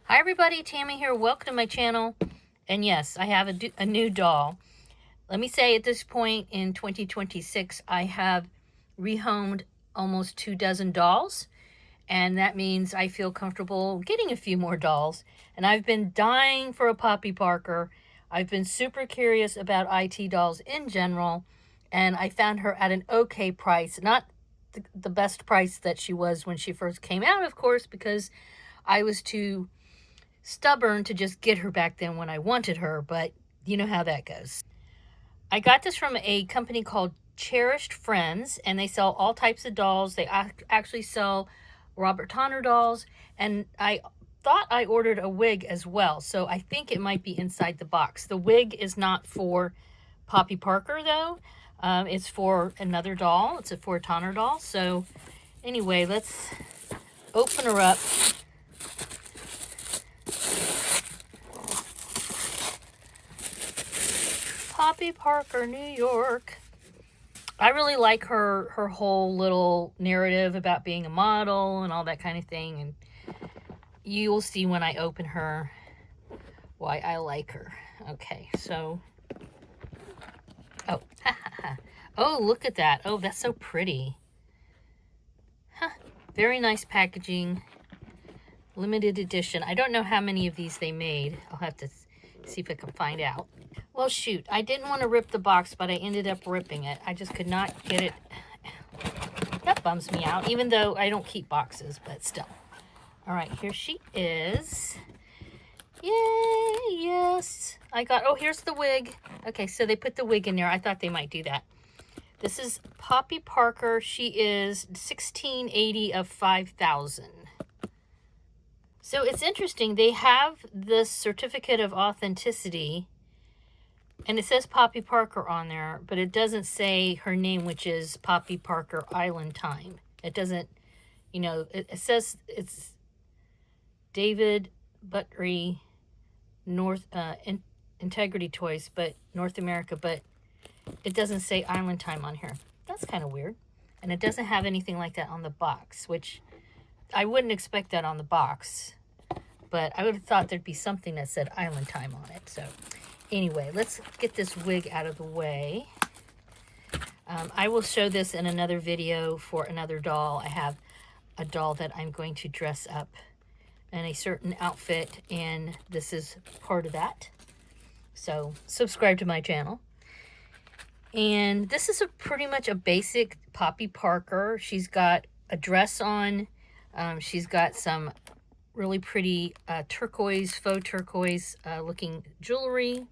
Hi everybody, Tammy here. Welcome to my channel. And yes, I have a new doll. Let me say at this point in 2026, I have rehomed almost 24 dolls. And that means I feel comfortable getting a few more dolls. And I've been dying for a Poppy Parker. I've been super curious about IT dolls in general. And I found her at an okay price. Not the best price that she was when she first came out, of course, because I was too stubborn to just get her back then when I wanted her, but you know how that goes. I got this from a company called Cherished Friends, and they sell all types of dolls. They actually sell Robert Tonner dolls, and I thought I ordered a wig as well, so I think it might be inside the box. The wig is not for Poppy Parker, though. It's for another doll. It's for a Tonner doll. So anyway, let's open her up. Poppy Parker, New York. I really like her whole little narrative about being a model and all that kind of thing. And you will see when I open her why I like her. Okay, so... Oh, oh, look at that. Oh, that's so pretty. Huh. Very nice packaging. Limited edition. I don't know how many of these they made. I'll have to see if I can find out. Well, shoot, I didn't want to rip the box, but I ended up ripping it. I just could not get it. That bums me out, even though I don't keep boxes, but still. All right, here she is. Yay, yes. I got, oh, here's the wig. Okay, so they put the wig in there. I thought they might do that. This is Poppy Parker. She is 1680 of 5,000. So it's interesting. They have this certificate of authenticity, and it says Poppy Parker on there, but it doesn't say her name, which is Poppy Parker Island Time. It doesn't, you know, it says it's David Buttery Integrity Toys, but North America, but it doesn't say Island Time on here. That's kind of weird. And it doesn't have anything like that on the box, which I wouldn't expect that on the box, but I would have thought there'd be something that said Island Time on it. So anyway, let's get this wig out of the way. I will show this in another video for another doll. I have a doll that I'm going to dress up in a certain outfit, and this is part of that. So subscribe to my channel. And this is pretty much a basic Poppy Parker. She's got a dress on. She's got some really pretty faux turquoise looking jewelry.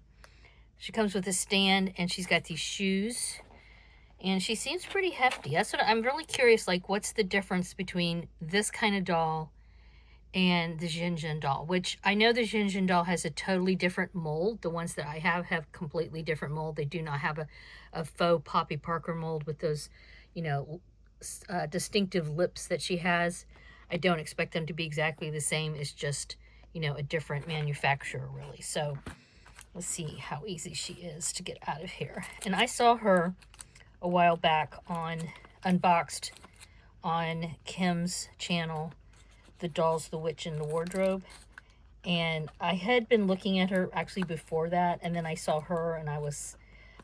She comes with a stand, and she's got these shoes. And she seems pretty hefty. That's what I'm really curious, like, what's the difference between this kind of doll and the Xian Xian doll, which I know the Xian Xian doll has a totally different mold. The ones that I have completely different mold. They do not have a faux Poppy Parker mold with those, you know, distinctive lips that she has. I don't expect them to be exactly the same. It's just, you know, a different manufacturer, really. So let's see how easy she is to get out of here. And I saw her a while back on Unboxed on Kim's channel, The Dolls, the Witch, and the Wardrobe. And I had been looking at her actually before that, and then I saw her, and I was,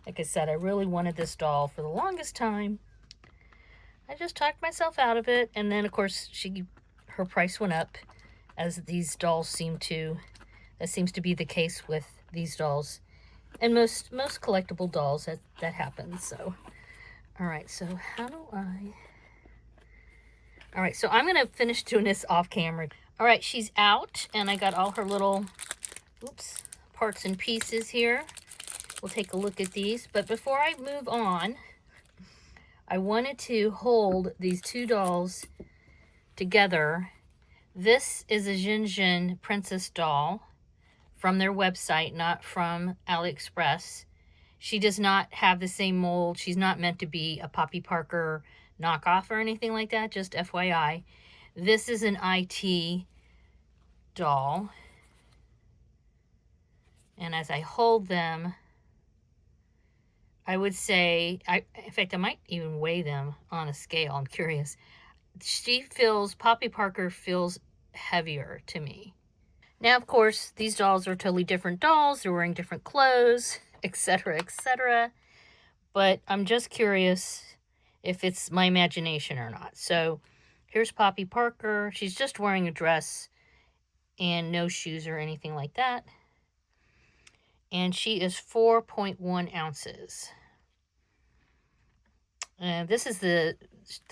like I said, I really wanted this doll for the longest time. I just talked myself out of it, and then of course her price went up, as these dolls seem to. That seems to be the case with these dolls, and most collectible dolls that happens. So, all right. So how do I? All right, so I'm going to finish doing this off camera. All right, she's out, and I got all her little, parts and pieces here. We'll take a look at these. But before I move on, I wanted to hold these two dolls together. This is a Xian Xian princess doll from their website, not from AliExpress. She does not have the same mold. She's not meant to be a Poppy Parker knockoff or anything like that, just FYI. This is an IT doll. And as I hold them, I would say, in fact, I might even weigh them on a scale. I'm curious. Poppy Parker feels heavier to me. Now, of course, these dolls are totally different dolls. They're wearing different clothes, etc., etc. But I'm just curious if it's my imagination or not. So here's Poppy Parker. She's just wearing a dress and no shoes or anything like that. And she is 4.1 ounces. And this is the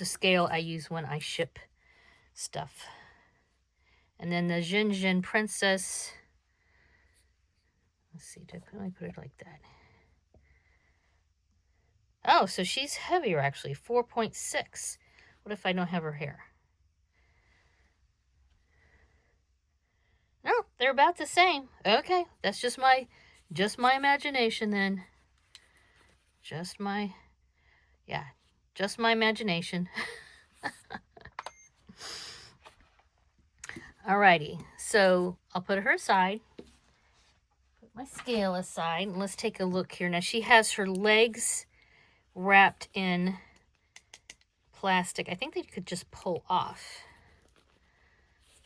scale I use when I ship stuff. And then the Xian Xian Princess. Let's see, let me put it like that. Oh, so she's heavier actually, 4.6. What if I don't have her hair? No, they're about the same. Okay, that's just my imagination then. Just my imagination. Alrighty, so I'll put her aside. Put my scale aside, and let's take a look here. Now she has her legs wrapped in plastic. I think they could just pull off.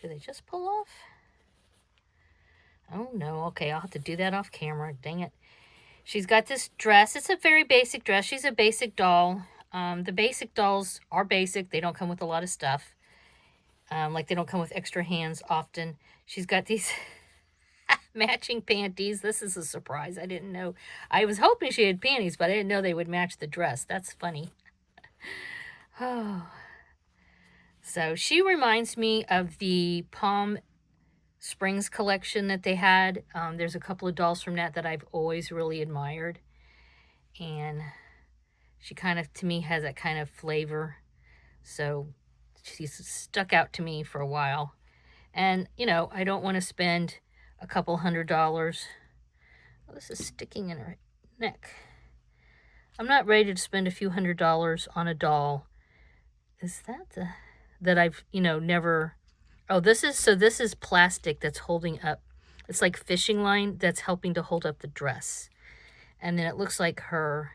Do they just pull off? Oh no, okay, I'll have to do that off camera. Dang it. She's got this dress. It's a very basic dress. She's a basic doll. The basic dolls are basic. They don't come with a lot of stuff. Like they don't come with extra hands often. She's got these matching panties. This is a surprise. I didn't know. I was hoping she had panties, but I didn't know they would match the dress. That's funny. Oh. So she reminds me of the Palm Springs collection that they had. There's a couple of dolls from that I've always really admired. And she kind of, to me, has that kind of flavor. So she's stuck out to me for a while. And, you know, I don't want to spend a couple $100. Oh, this is sticking in her neck. I'm not ready to spend a few $100s on a doll. Is that I've, never... Oh, this is plastic that's holding up. It's like fishing line that's helping to hold up the dress. And then it looks like her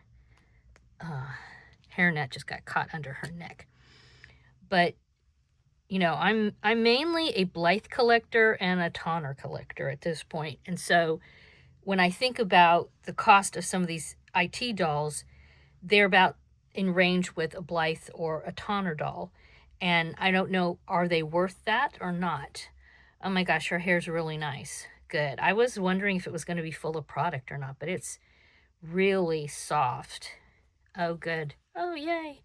hairnet just got caught under her neck. But, I'm mainly a Blythe collector and a Tonner collector at this point. And so when I think about the cost of some of these IT dolls, they're about in range with a Blythe or a Tonner doll. And I don't know, are they worth that or not? Oh my gosh, her hair's really nice. Good. I was wondering if it was going to be full of product or not, but it's really soft. Oh, good. Oh, yay.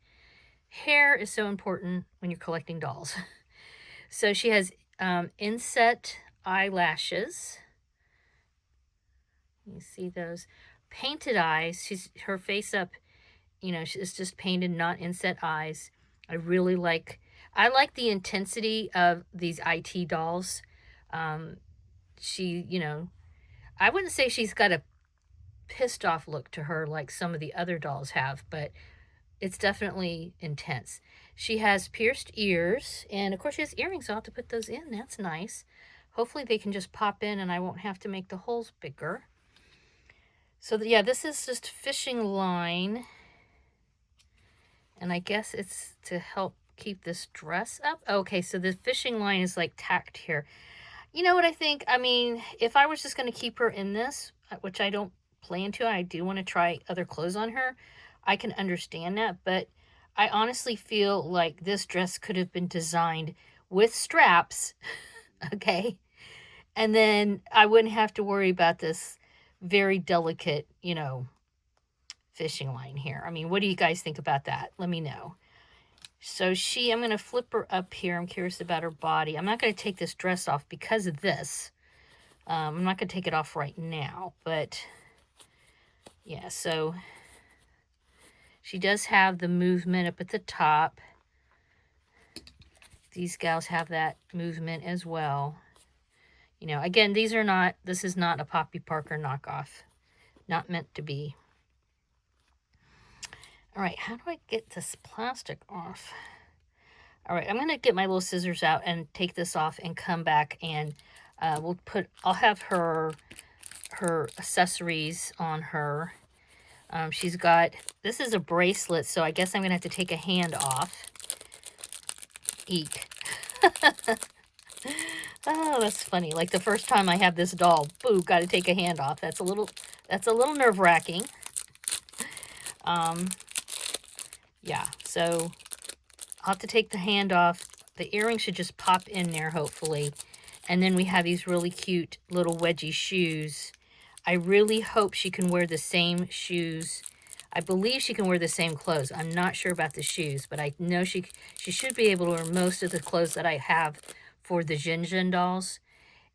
Hair is so important when you're collecting dolls. So she has inset eyelashes. You see those? Painted eyes. Her face up, it's just painted, not inset eyes. I like the intensity of these IT dolls. She, I wouldn't say she's got a pissed off look to her like some of the other dolls have, but it's definitely intense. She has pierced ears, and of course she has earrings, so I'll have to put those in. That's nice. Hopefully they can just pop in and I won't have to make the holes bigger. So yeah, this is just fishing line. And I guess it's to help keep this dress up. Okay, so the fishing line is like tacked here. You know what I think? I mean, if I was just going to keep her in this, which I don't plan to, I do want to try other clothes on her, I can understand that. But I honestly feel like this dress could have been designed with straps, okay? And then I wouldn't have to worry about this very delicate, fishing line here. I mean, what do you guys think about that? Let me know. So I'm going to flip her up here. I'm curious about her body. I'm not going to take this dress off because of this. I'm not going to take it off right now, but yeah, so she does have the movement up at the top. These gals have that movement as well. Again, this is not a Poppy Parker knockoff. Not meant to be. All right, how do I get this plastic off? All right, I'm going to get my little scissors out and take this off and come back, and I'll have her accessories on her. She's got, this is a bracelet, so I guess I'm going to have to take a hand off. Eek. Oh, that's funny. Like the first time I have this doll, boo, got to take a hand off. That's a little nerve-wracking. Yeah, so I'll have to take the hand off. The earring should just pop in there, hopefully. And then we have these really cute little wedgie shoes. I really hope she can wear the same shoes. I believe she can wear the same clothes. I'm not sure about the shoes, but I know she should be able to wear most of the clothes that I have for the Xian Xian dolls.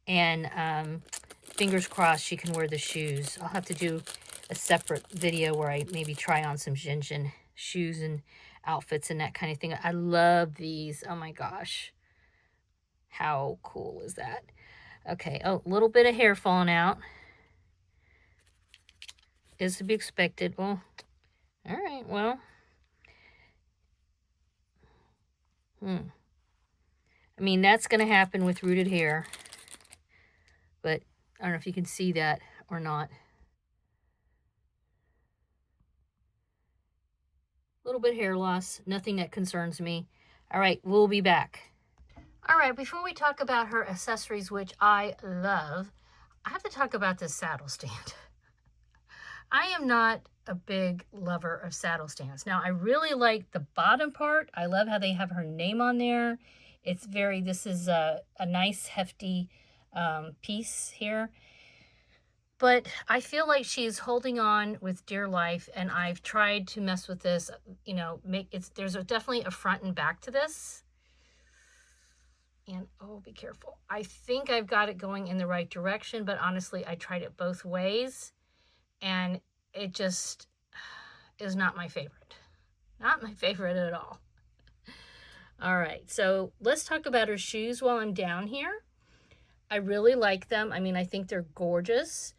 And fingers crossed she can wear the shoes. I'll have to do a separate video where I maybe try on some Xian Xian shoes and outfits and that kind of thing. I love these. Oh my gosh. How cool is that? Okay. Oh, a little bit of hair falling out. Is to be expected. Well, all right. Well. I mean, that's going to happen with rooted hair. But I don't know if you can see that or not. A little bit of hair loss. Nothing that concerns me. All right. We'll be back. All right. Before we talk about her accessories, which I love, I have to talk about this saddle stand. I am not a big lover of saddle stands. Now, I really like the bottom part. I love how they have her name on there. It's very, this is a nice hefty piece here. But I feel like she's holding on with dear life, and I've tried to mess with this, you know, there's definitely a front and back to this. And, oh, be careful. I think I've got it going in the right direction, but honestly, I tried it both ways. And it just is not my favorite. Not my favorite at all. All right, so let's talk about her shoes while I'm down here. I really like them. I mean, I think they're gorgeous.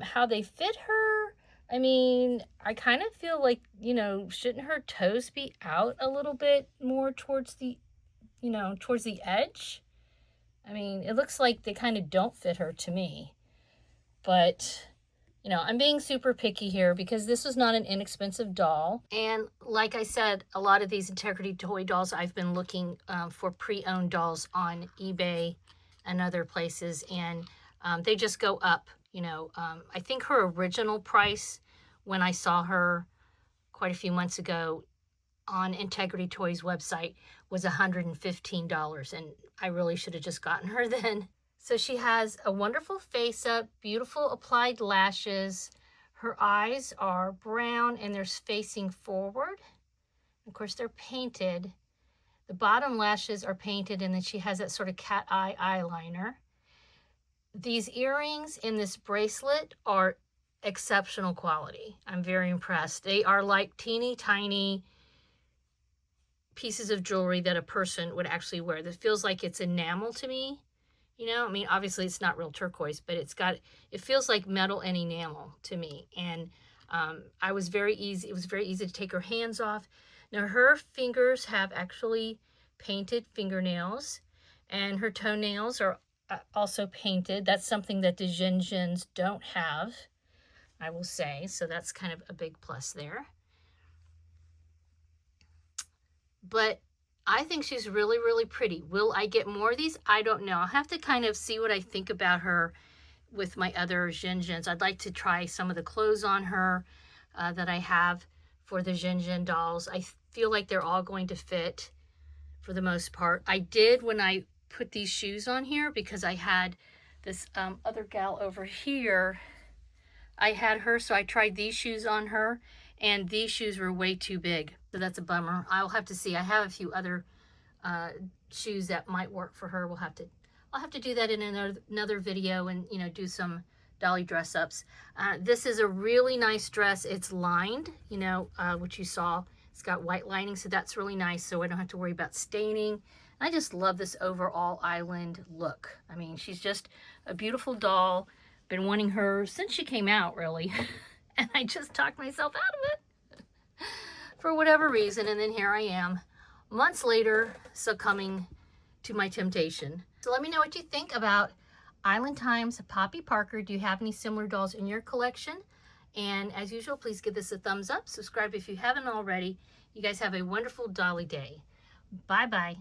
How they fit her, I mean, I kind of feel like, you know, shouldn't her toes be out a little bit more towards the, you know, towards the edge? I mean, it looks like they kind of don't fit her to me. But, you know, I'm being super picky here because this was not an inexpensive doll. And like I said, a lot of these Integrity Toy dolls, I've been looking for pre-owned dolls on eBay and other places, and they just go up. You know, I think her original price when I saw her quite a few months ago on Integrity Toys website was $115, and I really should have just gotten her then. So she has a wonderful face up, beautiful applied lashes. Her eyes are brown and they're facing forward. Of course, they're painted. The bottom lashes are painted, and then she has that sort of cat eye eyeliner. These earrings in this bracelet are exceptional quality. I'm very impressed. They are like teeny tiny pieces of jewelry that a person would actually wear. That feels like it's enamel to me. You know, I mean, obviously it's not real turquoise, but it feels like metal and enamel to me. And it was very easy to take her hands off. Now her fingers have actually painted fingernails, and her toenails are also painted. That's something that the Xian Xians don't have, I will say. So that's kind of a big plus there. But I think she's really, really pretty. Will I get more of these? I don't know. I'll have to kind of see what I think about her with my other Xian Xians. I'd like to try some of the clothes on her that I have for the Xian Xian dolls. I feel like they're all going to fit for the most part. I did when I put these shoes on here, because I had this other gal over here. I had her, so I tried these shoes on her, and these shoes were way too big. So that's a bummer. I'll have to see. I have a few other shoes that might work for her. I'll have to do that in another video, and, you know, do some dolly dress ups. This is a really nice dress. It's lined, you know, which you saw. It's got white lining, so that's really nice, so I don't have to worry about staining. I just love this overall island look. I mean, she's just a beautiful doll. Been wanting her since she came out, really. And I just talked myself out of it for whatever reason. And then here I am, months later, succumbing to my temptation. So let me know what you think about Island Time's Poppy Parker. Do you have any similar dolls in your collection? And as usual, please give this a thumbs up. Subscribe if you haven't already. You guys have a wonderful dolly day. Bye-bye.